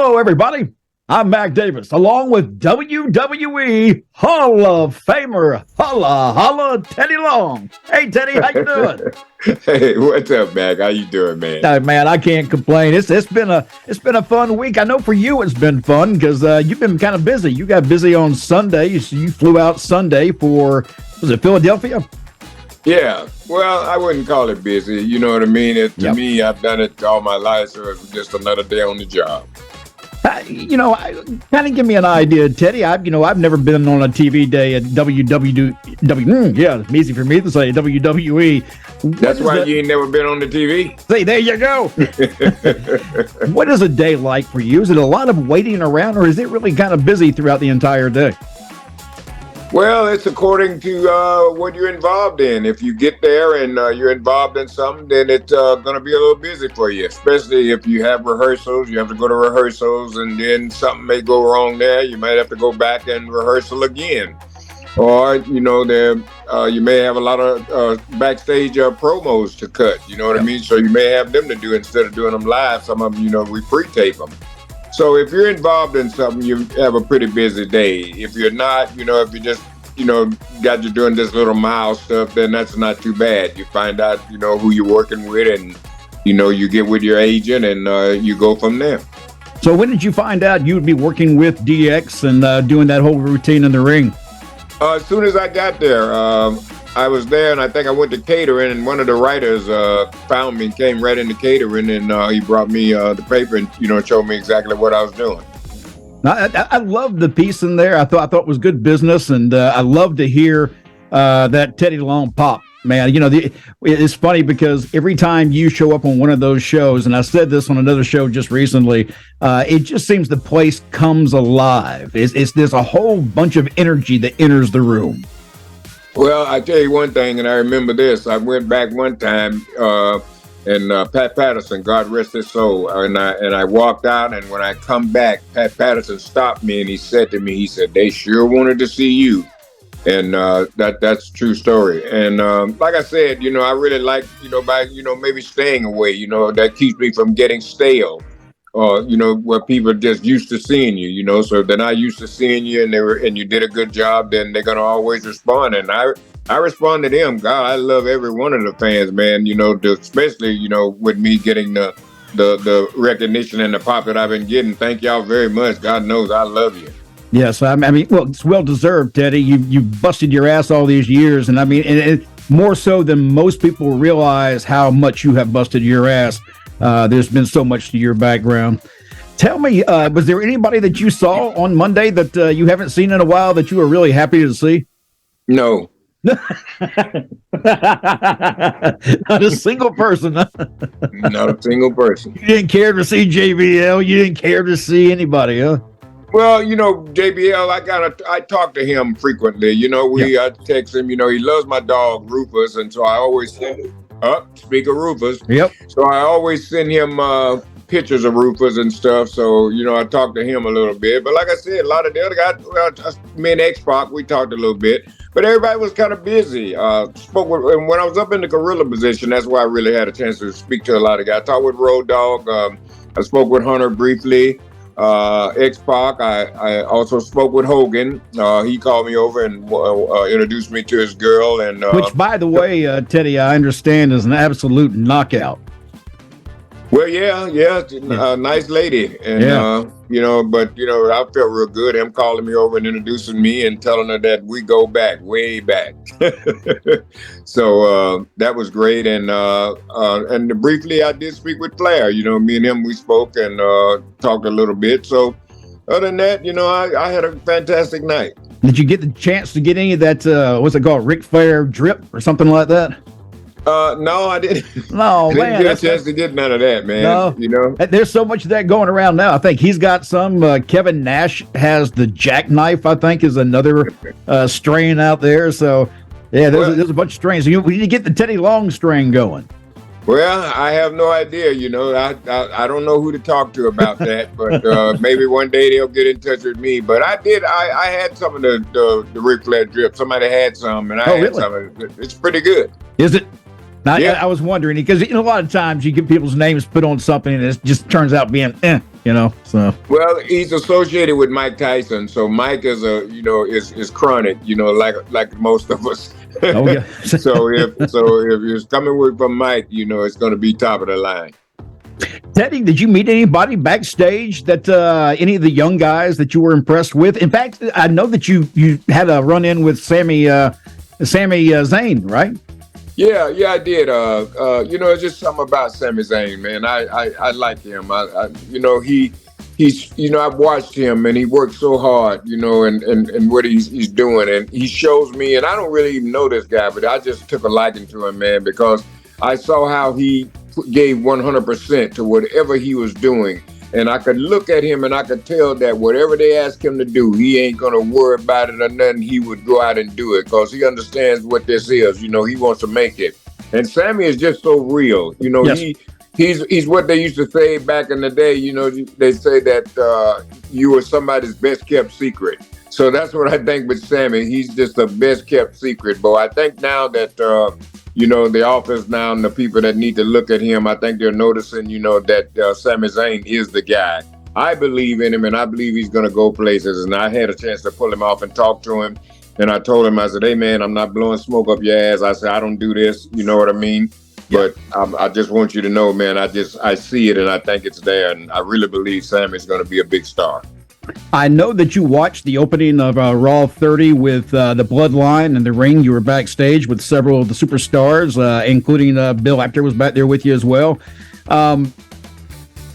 Hello, everybody. I'm Mac Davis, along with WWE Hall of Famer, Holla, Teddy Long. Hey, Teddy, how you doing? Hey, what's up, Mac? How you doing, man? Man, I can't complain. It's been a fun week. I know for you it's been fun because you've been kind of busy. You got busy on Sunday. You flew out Sunday for, was it Philadelphia? Yeah. Well, I wouldn't call it busy. You know what I mean? To me, I've done it all my life, so it's just another day on the job. Kind of give me an idea, Teddy. I've never been on a TV day at WWE. Yeah, it's easy for me to say WWE. That's why you ain't never been on the TV. See, there you go. What is a day like for you? Is it a lot of waiting around, or is it really kind of busy throughout the entire day? Well, it's according to what you're involved in. If you get there and you're involved in something, then it's going to be a little busy for you, especially if you have rehearsals. You have to go to rehearsals, and then something may go wrong there. You might have to go back and rehearsal again. Or, you may have a lot of backstage promos to cut, you know what I mean? So you may have them to do instead of doing them live. Some of them, we pre-tape them. So if you're involved in something, you have a pretty busy day. If you're not, if you just, got you doing this little mile stuff, then that's not too bad. You find out, who you're working with, and, you get with your agent, and you go from there. So when did you find out you would be working with DX and doing that whole routine in the ring? As soon as I got there, I was there, and I think I went to catering, and one of the writers found me and came right into catering, and he brought me the paper and, showed me exactly what I was doing. I love the piece in there. I thought it was good business, and I love to hear that Teddy Long pop. Man, it's funny because every time you show up on one of those shows, and I said this on another show just recently, it just seems the place comes alive. There's a whole bunch of energy that enters the room. Well, I tell you one thing, and I remember this. I went back one time, and Pat Patterson, God rest his soul, and I walked out, and when I come back, Pat Patterson stopped me, and he said to me, they sure wanted to see you. And that's a true story. And like I said, I really like, by, maybe staying away, that keeps me from getting stale. Where people are just used to seeing you, so if they're not used to seeing you and you did a good job, then they're going to always respond. And I respond to them. God, I love every one of the fans, man, especially, with me getting the recognition and the pop that I've been getting. Thank y'all very much. God knows I love you. Yes, well, it's well deserved, Teddy. You busted your ass all these years, and and more so than most people realize how much you have busted your ass. There's been so much to your background. Tell me, was there anybody that you saw on Monday that you haven't seen in a while that you were really happy to see? No. Not a single person. Not a single person. You didn't care to see JBL. You didn't care to see anybody, huh? Well, JBL, I talk to him frequently. I text him. He loves my dog Rufus, and so I always send him. Speak of Rufus. Yep. So I always send him pictures of Rufus and stuff. So, I talked to him a little bit. But like I said, a lot of the other guys, me and X-Pac, we talked a little bit. But everybody was kind of busy. And when I was up in the gorilla position, that's why I really had a chance to speak to a lot of guys. I talked with Road Dogg. I spoke with Hunter briefly. X-Pac. I also spoke with Hogan. He called me over and introduced me to his girl. And which, by the way, Teddy, I understand is an absolute knockout. Well, yeah, nice lady, and but I felt real good. Him calling me over and introducing me and telling her that we go back, way back. So that was great, and briefly I did speak with Flair. Me and him, we spoke and talked a little bit. So other than that, I had a fantastic night. Did you get the chance to get any of that? What's it called, Ric Flair drip or something like that? No, I didn't. No, I didn't get a chance to get none of that, man. No, there's so much of that going around now. I think he's got some. Kevin Nash has the jackknife, I think, is another strain out there. So, yeah, there's a bunch of strains. So we need to get the Teddy Long strain going. Well, I have no idea. I don't know who to talk to about that, but maybe one day they'll get in touch with me. But I had some of the Ric Flair drip. Somebody had some, and I had some of it. It's pretty good. Is it? I was wondering because a lot of times you get people's names put on something and it just turns out being So Well, he's associated with Mike Tyson, so Mike is is chronic, like most of us. okay. So if it's coming from Mike, it's going to be top of the line. Teddy, did you meet anybody backstage that any of the young guys that you were impressed with? In fact, I know that you had a run in with Sami Zayn, right? Yeah, I did. It's just something about Sami Zayn, man. I like him. I've watched him and he works so hard, and what he's doing, and he shows me, and I don't really even know this guy, but I just took a liking to him, man, because I saw how he gave 100% to whatever he was doing. And I could look at him and I could tell that whatever they ask him to do, he ain't going to worry about it or nothing. He would go out and do it because he understands what this is. He wants to make it. And Sami is just so real. Yes. He's what they used to say back in the day. They say that you were somebody's best kept secret. So that's what I think with Sami. He's just the best kept secret. But I think now that the office now and the people that need to look at him, I think they're noticing, that Sami Zayn is the guy. I believe in him, and I believe he's going to go places. And I had a chance to pull him off and talk to him. And I told him, I said, hey, man, I'm not blowing smoke up your ass. I said, I don't do this. You know what I mean? Yeah. But I just want you to know, man, I see it, and I think it's there. And I really believe Sami's going to be a big star. I know that you watched the opening of Raw 30 with the Bloodline and the Ring. You were backstage with several of the superstars, including Bill Apter was back there with you as well.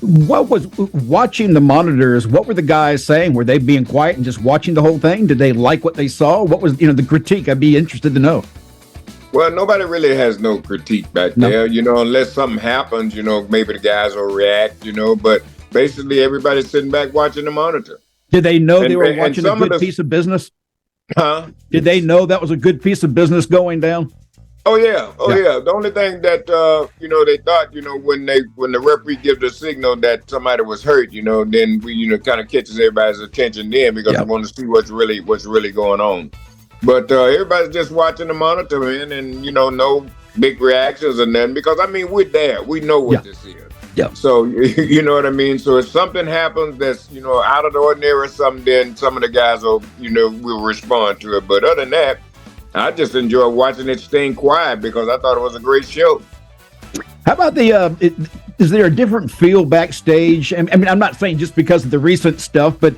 What was watching the monitors? What were the guys saying? Were they being quiet and just watching the whole thing? Did they like what they saw? What was the critique? I'd be interested to know. Well, nobody really has no critique back there, unless something happens, maybe the guys will react, but basically everybody's sitting back watching the monitor. Did they know they were watching a good piece of business? Huh? Did they know that was a good piece of business going down? Oh yeah. The only thing that they thought, when the referee gives the signal that somebody was hurt, then we kind of catches everybody's attention then because we want to see what's really going on. But everybody's just watching the monitor, man, and no big reactions or nothing because we're there. We know what this is. Yeah. So you know what I mean? So if something happens that's, out of the ordinary or something, then some of the guys will respond to it. But other than that, I just enjoy watching it staying quiet because I thought it was a great show. How about is there a different feel backstage? I mean, I'm not saying just because of the recent stuff, but,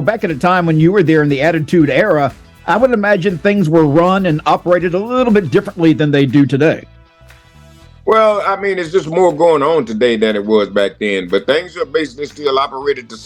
back at a time when you were there in the Attitude Era, I would imagine things were run and operated a little bit differently than they do today. Well, it's just more going on today than it was back then. But things are basically still operated the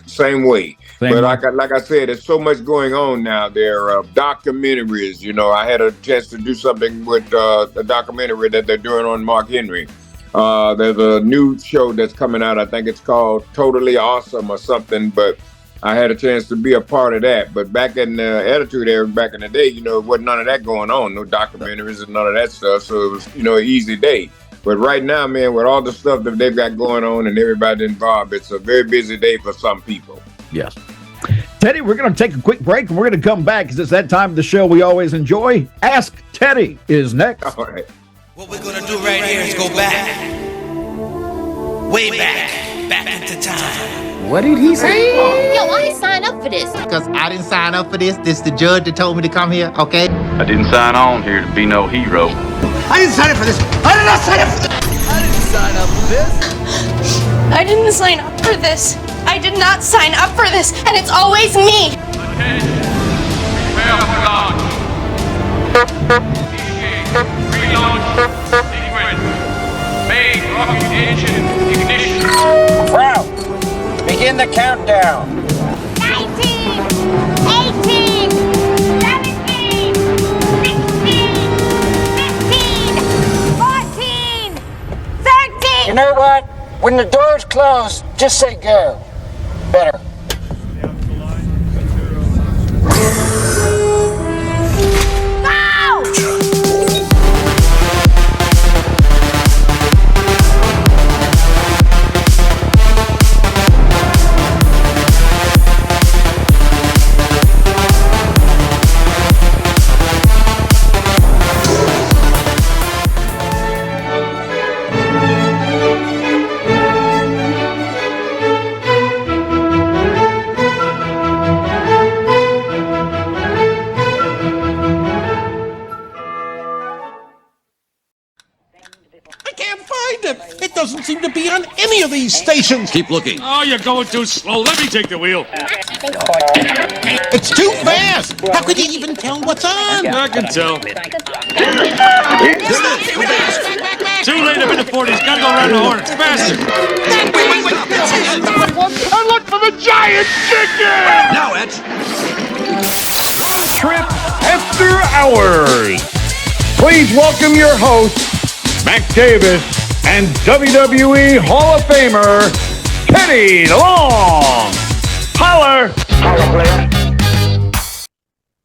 same way. But like I said, there's so much going on now. There are documentaries. I had a chance to do something with a documentary that they're doing on Mark Henry. There's a new show that's coming out. I think it's called Totally Awesome or something. But I had a chance to be a part of that. But back in the Attitude Era, back in the day, it wasn't none of that going on. No documentaries and none of that stuff. So it was, an easy day. But right now, man, with all the stuff that they've got going on and everybody involved, it's a very busy day for some people. Yes. Teddy, we're going to take a quick break and we're going to come back because it's that time of the show we always enjoy. Ask Teddy is next. All right. What we're going to do right here is go back. Way back into time. What did he say? Yo, I ain't signed up for this. Because I didn't sign up for this. This the judge that told me to come here, okay? I didn't sign on here to be no hero. I didn't sign up for this. I did not sign up for this. I didn't sign up for this. I didn't sign up for this. I did not sign up for this, and it's always me. Attention. Prepare for launch. Initiate. Relaunch. Sequence. Main rocket engine ignition. Crowd, begin the countdown. 19, 18, 17, 16, 15, 14, 13. You know what? When the doors close, just say go. Better. find it. It doesn't seem to be on any of these stations. Keep looking. Oh, you're going too slow. Let me take the wheel. It's too fast. How could you even tell what's on? I can tell. Too late. I'm in the 40s. Gotta go around the horn. It's faster. I look for the giant chicken. Now, Ed. Road Trip After Hours. Please welcome your hosts, Mac Davis and WWE Hall of Famer, Teddy Long. Holler!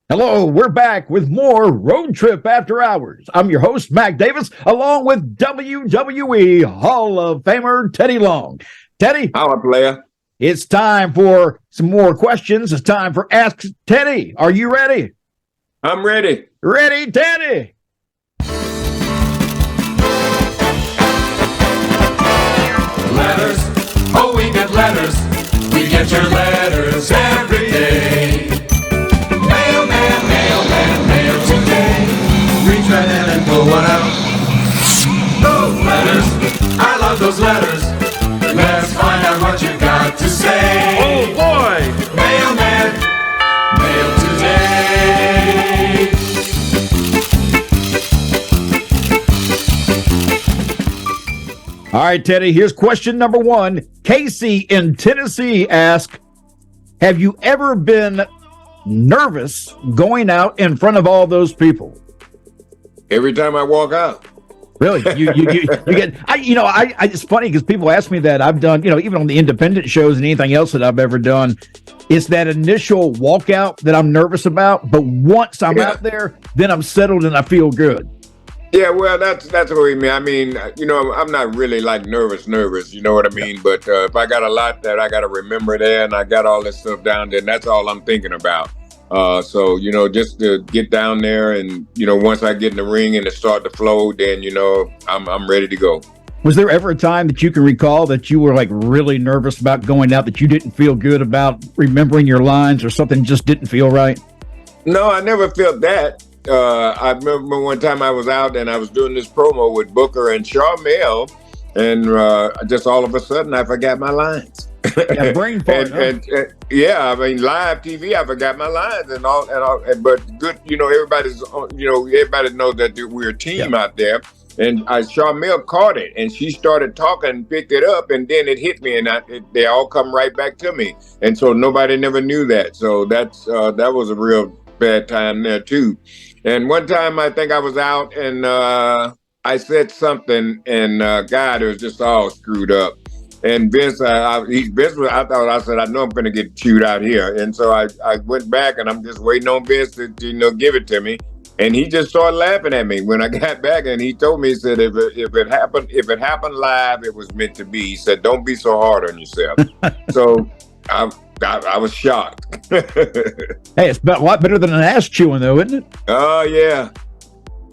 Hello, we're back with more Road Trip After Hours. I'm your host, Mac Davis, along with WWE Hall of Famer Teddy Long. Teddy, Holla, player. it's time for some more questions. It's time for Ask Teddy. Are you ready? I'm ready. Ready, Teddy? Letters, oh, we get letters. We get your letters every day. Mailman, mailman, mail today. Reach right in and pull one out. Those letters, I love those letters. Let's find out what you got to say. Oh boy! Mailman, mail today. All right, Teddy, here's question number one. Casey in Tennessee asks, have you ever been nervous going out in front of all those people? Every time I walk out. Really? You get, it's funny because people ask me that. I've done, even on the independent shows and anything else that I've ever done, it's that initial walkout that I'm nervous about. But once I'm out there, then I'm settled and I feel good. Yeah, well, that's what we mean. I mean, I'm not really like nervous, you know what I mean? But if I got a lot that I got to remember there and I got all this stuff down there, that's all I'm thinking about. So, just to get down there and, once I get in the ring and it start to flow, then, I'm ready to go. Was there ever a time that you can recall that you were like really nervous about going out, that you didn't feel good about remembering your lines or something just didn't feel right? No, I never felt that. I remember one time I was out and I was doing this promo with Booker and Charmel, and just all of a sudden I forgot my lines. Yeah, brain fart. Yeah, I mean, live TV, I forgot my lines and all. But good, everybody knows that we're a team out there. And Charmel caught it, and she started talking, picked it up, and then it hit me, and they all come right back to me. And so nobody never knew that. So that was a real bad time there too. And one time I think I was out and I said something, and God, it was just all screwed up. And Vince, I said, I know I'm going to get chewed out here. And so I went back and I'm just waiting on Vince to give it to me. And he just started laughing at me when I got back, and he told me, he said, if it happened live, it was meant to be. He said, don't be so hard on yourself. So I was shocked. Hey, it's a lot better than an ass chewing, though, isn't it? Oh, yeah.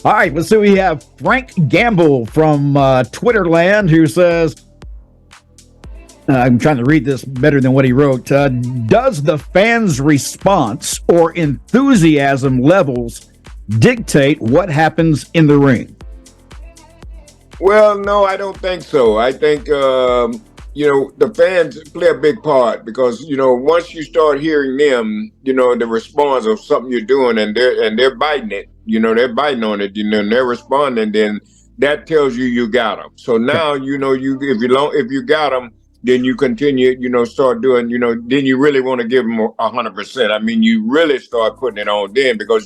All right, let's see. We have Frank Gamble from Twitterland who says, I'm trying to read this better than what he wrote. Does the fans' response or enthusiasm levels dictate what happens in the ring? Well, no, I don't think so. I think, the fans play a big part because, once you start hearing them, the response of something you're doing and they're biting it, they're biting on it, and they're responding, then that tells you got them. So now, if you got them, then you continue, start doing, then you really want to give them 100%. I mean, you really start putting it on them because,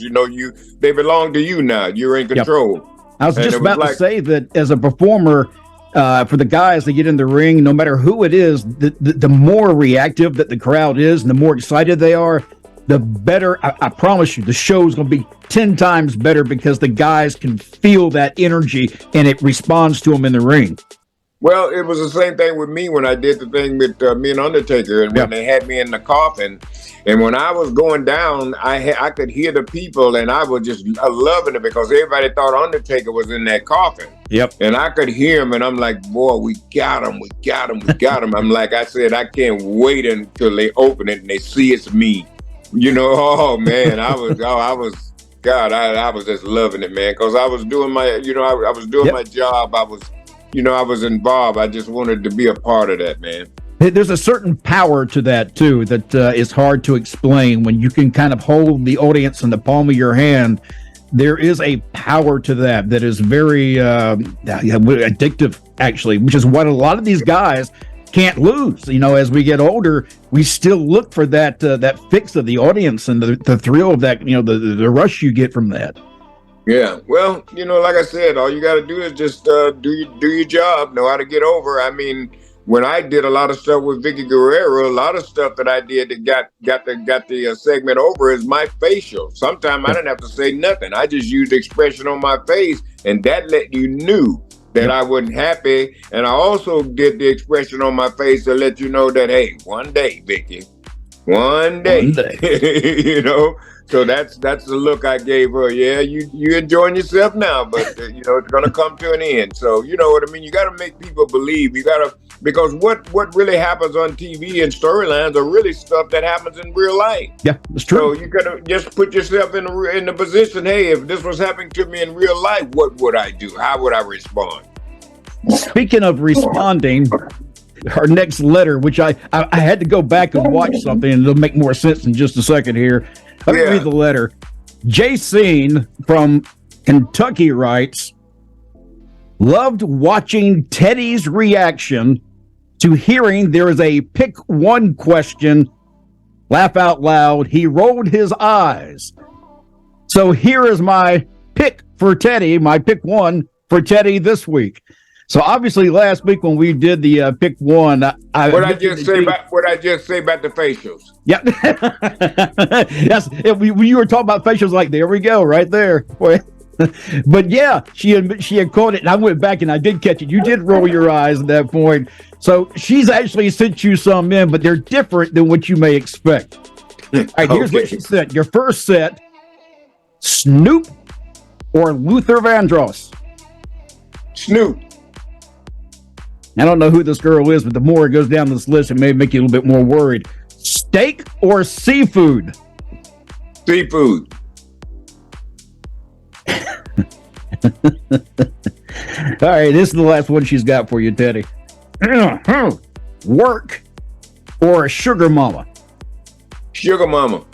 they belong to you now. You're in control. Yep. I was just about to say that as a performer, for the guys that get in the ring, no matter who it is, the more reactive that the crowd is and the more excited they are, the better. I promise you, the show's going to be 10 times better because the guys can feel that energy and it responds to them in the ring. Well, it was the same thing with me when I did the thing with me and Undertaker, and when they had me in the coffin. And when I was going down, I could hear the people, and I was just loving it because everybody thought Undertaker was in that coffin. Yep. And I could hear him, and I'm like, boy, we got him. I'm like, I said, I can't wait until they open it and they see it's me. Oh man, I was just loving it, man, because I was doing my, I was doing my job. I was involved. I just wanted to be a part of that, man. There's a certain power to that too that is hard to explain. When you can kind of hold the audience in the palm of your hand, there is a power to that is very addictive, actually, which is what a lot of these guys can't lose. As we get older, we still look for that fix of the audience and the thrill of that, the rush you get from that. Yeah, well, like I said, all you got to do is just do your job, know how to get over. I mean, when I did a lot of stuff with Vicky Guerrero, a lot of stuff that I did that got the segment over is my facial. Sometimes I didn't have to say nothing. I just used expression on my face, and that let you knew that I wasn't happy. And I also did the expression on my face to let you know that, hey, one day, Vicky, one day. So that's the look I gave her. Yeah, you enjoying yourself now, but it's gonna come to an end. So you know what I mean. You got to make people believe. Because what really happens on TV and storylines are really stuff that happens in real life. Yeah, it's true. So you gotta just put yourself in the position. Hey, if this was happening to me in real life, what would I do? How would I respond? Speaking of responding, our next letter, which I had to go back and watch something, and it'll make more sense in just a second here. Let me read the letter. Jacene from Kentucky writes, loved watching Teddy's reaction to hearing there is a pick one question. Laugh out loud. He rolled his eyes. So here is my pick for Teddy, my pick one for Teddy this week. So obviously last week when we did the pick one, what I just say about the facials. Yeah. Yes. You were talking about facials, like, there we go, right there. But yeah, she had caught it, and I went back and I did catch it. You did roll your eyes at that point. So she's actually sent you some in, but they're different than what you may expect. All right, here's what she sent. Your first set: Snoop or Luther Vandross? Snoop. I don't know who this girl is, but the more it goes down this list, it may make you a little bit more worried. Steak or seafood? Seafood. All right, this is the last one she's got for you, Teddy. Work or a sugar mama? Sugar mama.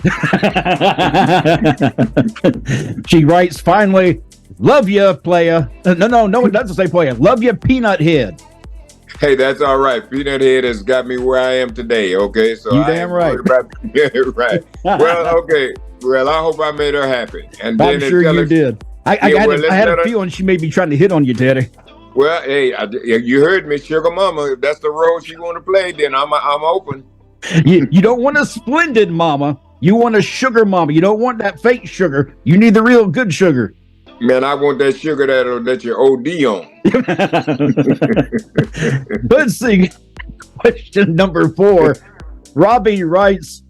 She writes, finally, love ya, playa. No, it doesn't say playa. Love ya, peanut head. Hey, that's all right. Peanut head has got me where I am today. Okay, so you damn right. Right. Well, okay. Well, I hope I made her happy. And I'm sure you did. I had a feeling she may be trying to hit on you, Teddy. Well, hey, you heard me, sugar mama. If that's the role she want to play, then I'm open. You don't want a splendid mama. You want a sugar mama. You don't want that fake sugar. You need the real good sugar. Man, I want that sugar that you OD on. Let's see. Question number 4. Robbie writes,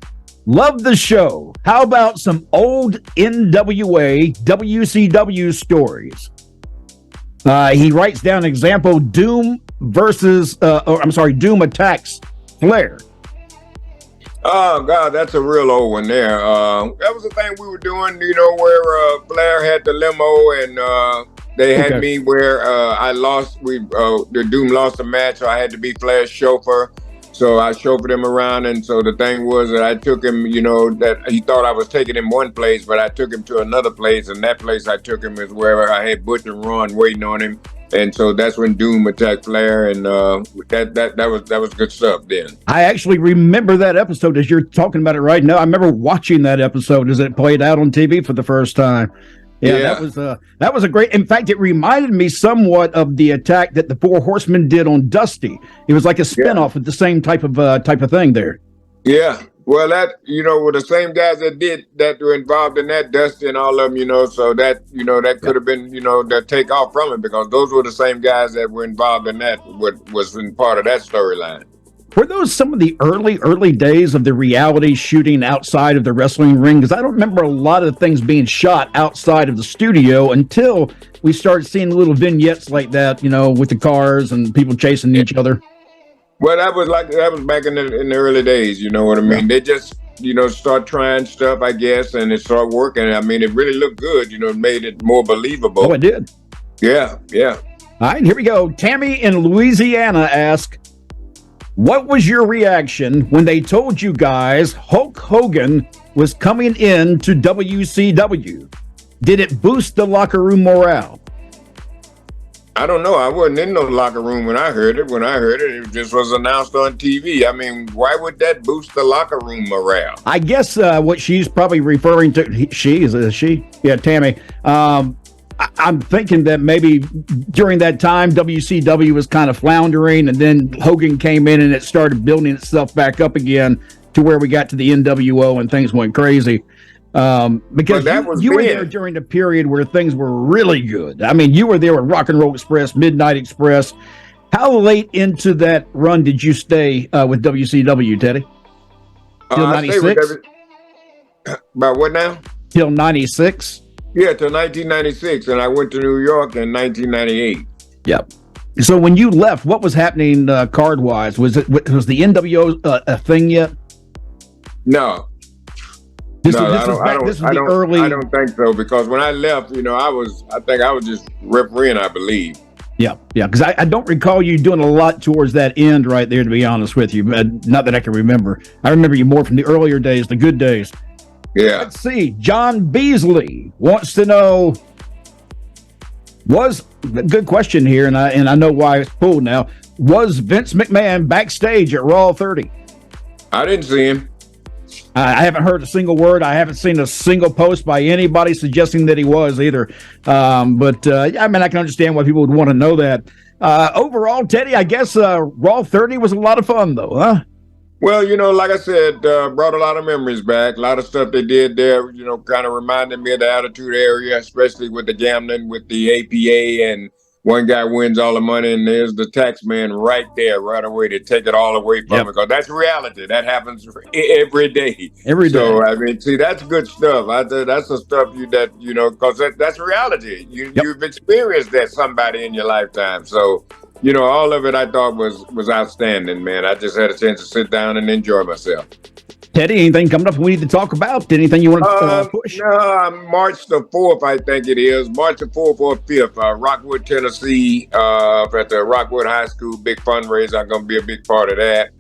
love the show. How about some old NWA, WCW stories? He writes down example, Doom attacks Flair. Oh, God, that's a real old one there. That was the thing we were doing, where Flair had the limo and they had me where I lost. The Doom lost a match, so I had to be Flair's chauffeur. So I chauffeured him around, and so the thing was that I took him, that he thought I was taking him one place, but I took him to another place, and that place I took him is where I had Butch and Ron waiting on him. And so that's when Doom attacked Flair, and that was good stuff then. I actually remember that episode as you're talking about it right now. I remember watching that episode as it played out on TV for the first time. Yeah. That was a great. In fact, it reminded me somewhat of the attack that the Four Horsemen did on Dusty. It was like a spinoff of the same type of thing there. Yeah. Well, that, were the same guys that were involved in that, Dusty and all of them, so that, that could have been, the takeoff from it, because those were the same guys that were involved in that, was in part of that storyline. Were those some of the early days of the reality shooting outside of the wrestling ring? Because I don't remember a lot of things being shot outside of the studio until we started seeing little vignettes like that, with the cars and people chasing each other. Well, that was back in the early days, you know what I mean? They just, start trying stuff, I guess, and it started working. I mean, it really looked good, it made it more believable. Oh, it did. Yeah. All right, here we go. Tammy in Louisiana asks, what was your reaction when they told you guys Hulk Hogan was coming in to WCW? Did it boost the locker room morale? I don't know. I wasn't in no locker room when I heard it. When I heard it, it just was announced on TV. I mean, why would that boost the locker room morale? I guess what she's probably referring to, Yeah, Tammy. I'm thinking that maybe during that time, WCW was kind of floundering, and then Hogan came in and it started building itself back up again to where we got to the NWO and things went crazy. Because you were there during the period where things were really good. I mean, you were there with Rock and Roll Express, Midnight Express. How late into that run did you stay with WCW, Teddy? Till 96? About what now? Till 96? Yeah, till 1996, and I went to New York in 1998. Yep. So when you left, what was happening card-wise? Was the NWO a thing yet? No. This was the early. I don't think so, because when I left, I think I was just refereeing, I believe. Yeah, because I don't recall you doing a lot towards that end right there, to be honest with you. Not that I can remember. I remember you more from the earlier days, the good days. Yeah. Let's see. John Beasley wants to know, good question here, and I know why it's pulled now. Was Vince McMahon backstage at Raw 30? I didn't see him. I haven't heard a single word. I haven't seen a single post by anybody suggesting that he was either. But I mean, I can understand why people would want to know that. Overall, Teddy, I guess Raw 30 was a lot of fun, though, huh? Well, like I said, brought a lot of memories back. A lot of stuff they did there, kind of reminded me of the Attitude Era, especially with the gambling, with the APA, and one guy wins all the money, and there's the tax man right there, right away, to take it all away from him. Because that's reality. That happens every day. So, I mean, see, that's good stuff. That's the stuff because that's reality. You've experienced that somebody in your lifetime. So, all of it I thought was outstanding, man. I just had a chance to sit down and enjoy myself. Teddy, anything coming up we need to talk about? Anything you want to push? No, March the 4th, I think it is. March the 4th or 5th, Rockwood, Tennessee, at the Rockwood High School, big fundraiser. I'm going to be a big part of that.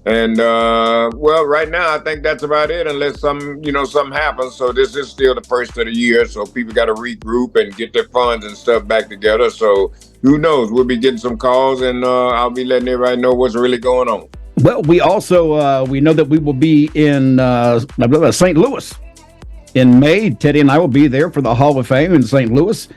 And, right now, I think that's about it, unless something happens. So this is still the first of the year, so people got to regroup and get their funds and stuff back together. So who knows? We'll be getting some calls, and I'll be letting everybody know what's really going on. Well, we also we know that we will be in St. Louis in May. Teddy and I will be there for the Hall of Fame in St. Louis.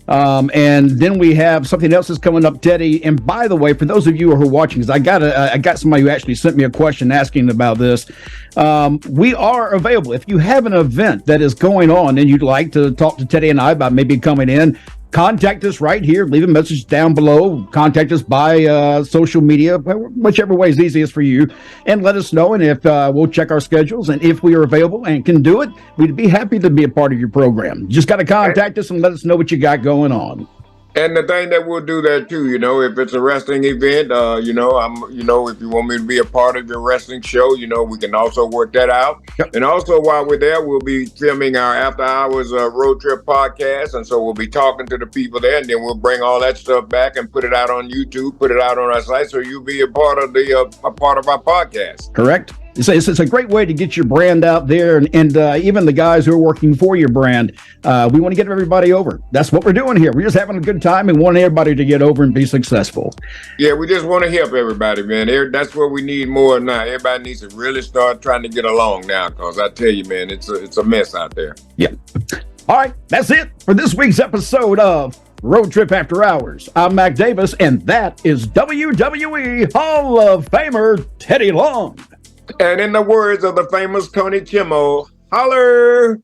And then we have something else that's coming up, Teddy. And by the way, for those of you who are watching, because I got somebody who actually sent me a question asking about this. We are available. If you have an event that is going on and you'd like to talk to Teddy and I about maybe coming in, contact us right here. Leave a message down below. Contact us by social media, whichever way is easiest for you, and let us know. And if we'll check our schedules, and if we are available and can do it, we'd be happy to be a part of your program. You just got to contact us and let us know what you got going on. And the thing that we'll do that too, if it's a wrestling event, if you want me to be a part of your wrestling show, we can also work that out. Yep. And also while we're there, we'll be filming our After Hours Road Trip podcast. And so we'll be talking to the people there, and then we'll bring all that stuff back and put it out on YouTube, put it out on our site. So you'll be a part of our podcast. Correct. It's a great way to get your brand out there, and even the guys who are working for your brand. We want to get everybody over. That's what we're doing here. We're just having a good time and want everybody to get over and be successful. Yeah, we just want to help everybody, man. That's what we need more now. Everybody needs to really start trying to get along now, because I tell you, man, it's a mess out there. Yeah. All right, that's it for this week's episode of Road Trip After Hours. I'm Mac Davis, and that is WWE Hall of Famer Teddy Long. And in the words of the famous Tony Chimo, holler!